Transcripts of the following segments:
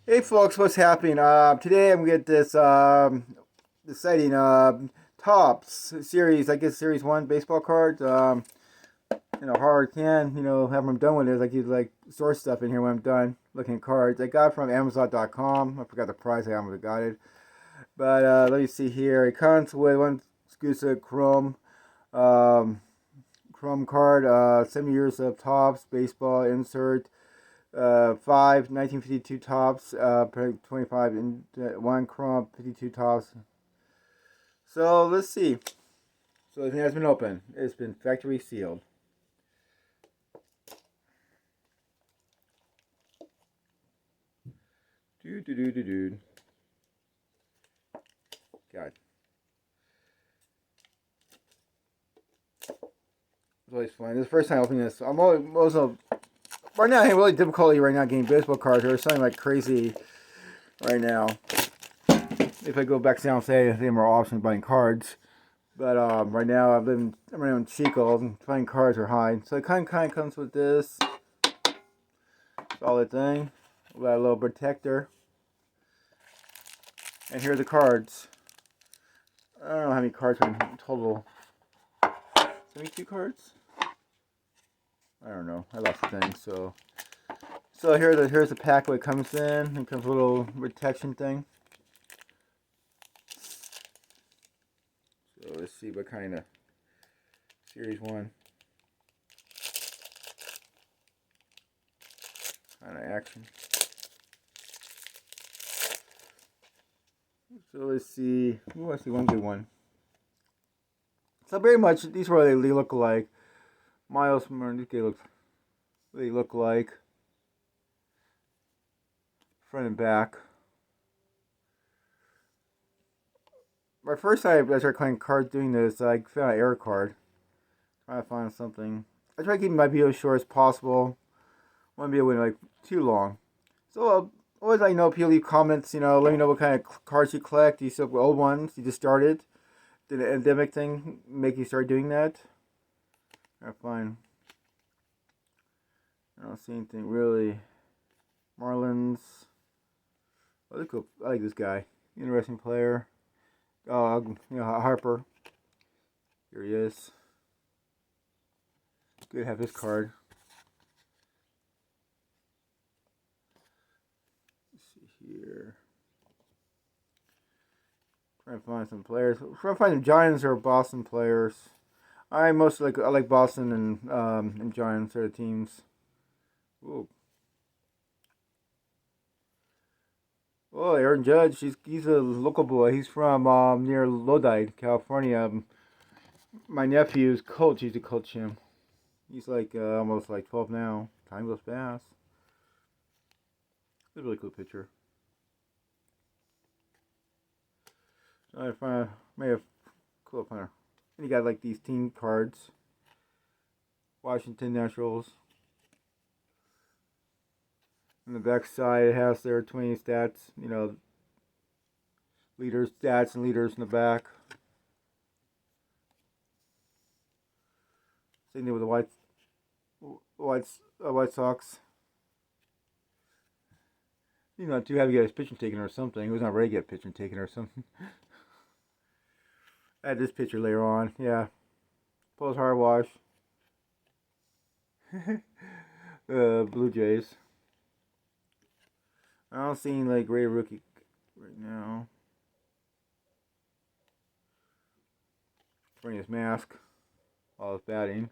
Hey folks, what's happening? Today I'm gonna get this exciting Tops series. I guess series one baseball cards. Hard can have them done with it. I could like store stuff in here when I'm done looking at cards. I got it from Amazon.com. I forgot the price. I haven't got it, but let me see here. It comes with one exclusive um, Chrome card. 7 years of Tops baseball insert. 1952 tops, 25 in one chrome, 52 tops. So let's see. So it has been open. It's been factory sealed. Do. God. It's always fun. This is the first time opening this. I'm also right now having really difficulty right now getting baseball cards. They're selling like crazy right now. If I go back down and say I think more options buying cards. But right now I'm right now in Chico and finding cards are high. So it kind of comes with this solid thing. Got a little protector. And here are the cards. I don't know how many cards are in total. 72 cards? I don't know. I lost the thing. So here's the pack what it comes in. It comes with a little protection thing. So let's see what kind of series one kind of action. So let's see. Ooh, I see one good one. So very much these are what they look like. Miles from these they look like front and back. My first time I started playing cards doing this, I found an error card. Trying to find something. I try keeping my video as short as possible. I want to be able to like too long. So always I know people leave comments. Let me know what kind of cards you collect. Do you still have old ones? You just started. Did the endemic thing make you start doing that? I find I don't see anything really. Marlins. Oh, cool. I like this guy. Interesting player. Harper. Here he is. Good to have his card. Let's see here. Trying to find some players. Trying to find some Giants or Boston players. I like Boston and Giants are the teams. Ooh. Oh, Aaron Judge. He's a local boy. He's from near Lodi, California. My nephew's coach. Used to coach him. He's like almost like 12 now. Time goes fast. It's a really cool picture. I find may have cool finder. And you got like these team cards. Washington Nationals. On the back side, it has their 20 stats. Leaders, stats, and leaders in the back. Same thing with the White Sox. He's not too happy to get his pitching taken or something. He was not ready to get pitching taken or something. I had this picture later on. Yeah. Post hard wash. Blue Jays. I don't see any like great rookie right now. Wearing his mask while he's batting.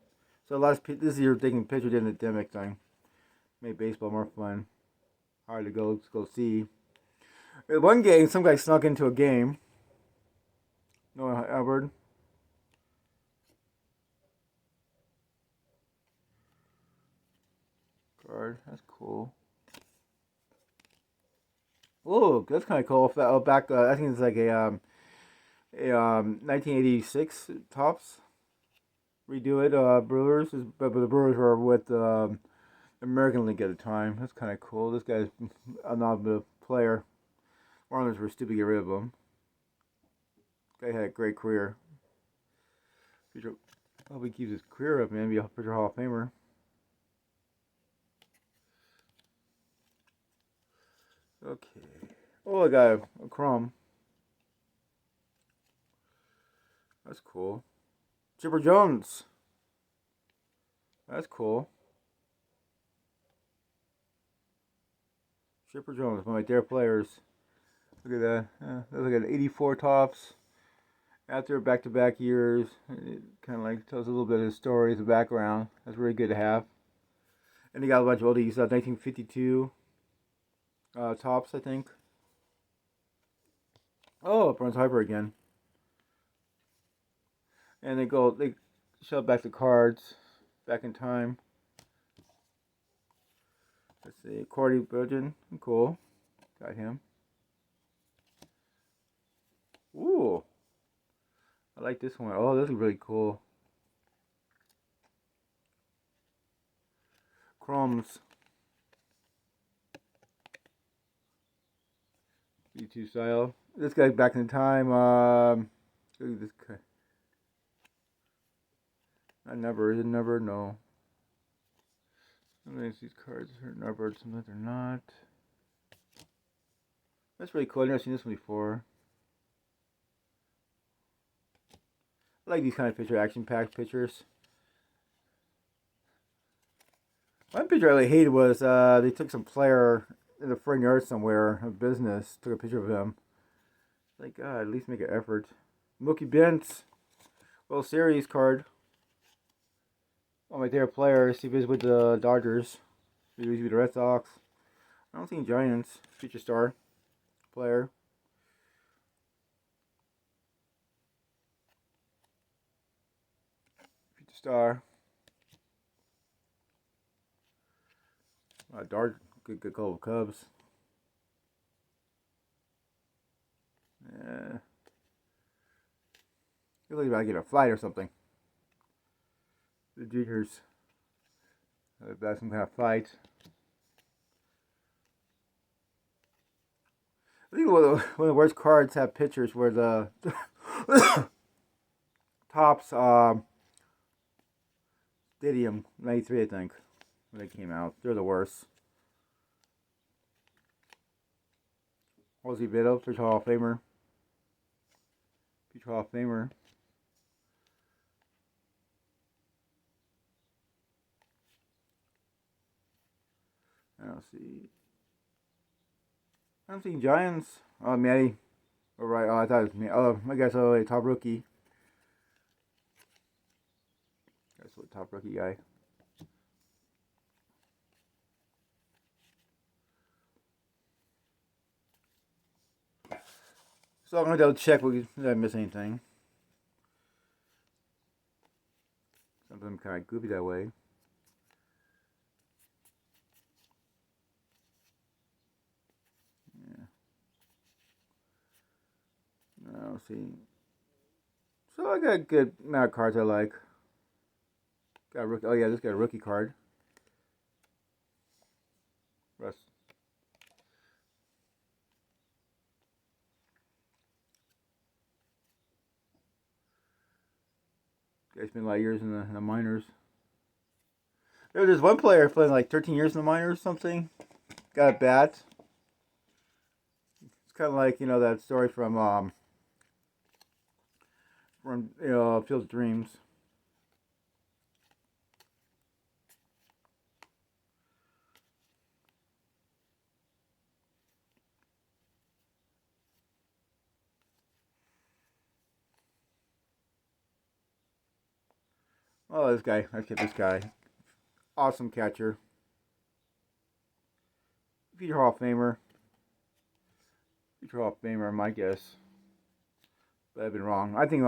So this year taking pictures in the endemic thing. Made baseball more fun. Hard to go see. One game, some guy snuck into a game. Noah Albert. Card. That's cool. Oh, that's kind of cool. Back, I think it's like a 1986 Tops. Redo it. Brewers, but the Brewers were with American League at the time. That's kind of cool. This guy's not a player. Marlins were stupid to get rid of him. Guy had a great career. I hope he keeps his career up, man. Be a future Hall of Famer. Okay. Oh, I got a Chrome. That's cool. Chipper Jones. That's cool. Chipper Jones, one of my dear players. Look at that. That's like an 84 tops. After back-to-back years, it kind of like tells a little bit of his story, the background. That's really good to have. And he got a bunch of oldies, 1952 tops, I think. Oh, Bronze Hyper again. And they shove back the cards back in time. Let's see, Cordy Burgeon, cool. Got him. Ooh, I like this one. Oh, this is really cool. Chromes. B2 style. This guy back in time. Look at this guy. Not number. Is it number? No. Sometimes these cards are numbered, sometimes they're not. That's really cool. I've never seen this one before. I like these kind of picture action-packed pictures. One picture I really hated was they took some player in the front yard somewhere, a business, took a picture of him. Like, God, at least make an effort. Mookie Betts, World Series card. Oh, my favorite player. He was with the Dodgers. He was with the Red Sox. I don't think Giants. Future star player. Future star. Dart. Good call of Cubs. Yeah. Feels like about to get a flight or something. The juniors. About some kind of fight. I think one of the worst cards have pictures where the Tops Stadium 93, I think, when they came out. They're the worst. Ozzie Vito, Future Hall of Famer. Future Hall of Famer. I don't see. I don't see Giants. Oh, Matty. Oh, right. Oh, I thought it was me. Oh, I guess top rookie. That's what top rookie guy. So I'm gonna double check. Did I miss anything? Some of them kind of goofy that way. Yeah. No, see. So I got a good amount of cards I like. Got a rookie. Oh yeah, this got a rookie card. Russ. Guy's been a lot of years in the minors. There was one player playing like 13 years in the minors or something. Got a bat. It's kind of like that story from Field of Dreams. Oh, this guy. Let's get this guy. Awesome catcher. Future Hall of Famer. Future Hall of Famer, my guess. But I've been wrong. I think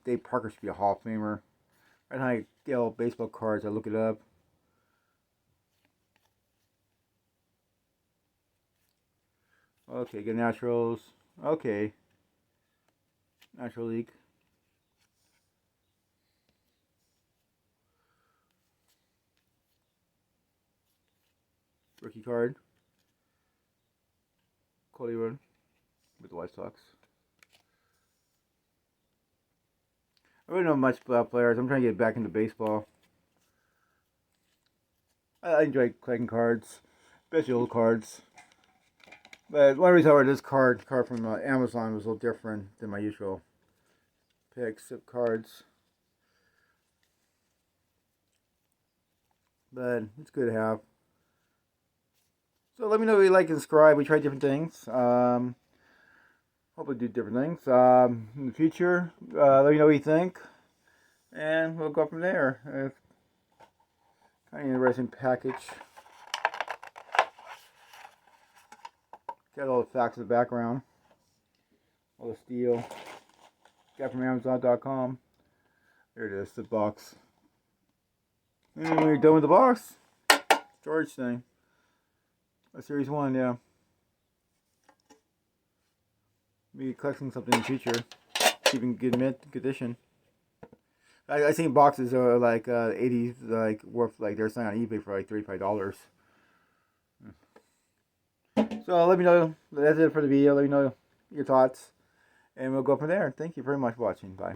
Dave Parker should be a Hall of Famer. Right now I get all baseball cards. I look it up. Okay, get Naturals. Okay. Natural League. Rookie card. Cody Run with the White Sox. I really don't know much about players. I'm trying to get back into baseball. I enjoy collecting cards, especially old cards. But one reason I ordered this card from Amazon was a little different than my usual picks of cards. But it's good to have. So let me know if you like and subscribe. We try different things. Hopefully do different things in the future. Let me know what you think. And we'll go from there. Kind of interesting package. Got all the facts in the background. All the steel. Got from Amazon.com. There it is, the box. And when you're done with the box, storage thing. A Series 1, yeah. Maybe collecting something in the future. Keeping good mint condition. I seen boxes are like 80s, like worth like they're selling on eBay for like $35. So let me know. That's it for the video. Let me know your thoughts, and we'll go from there. Thank you very much for watching. Bye.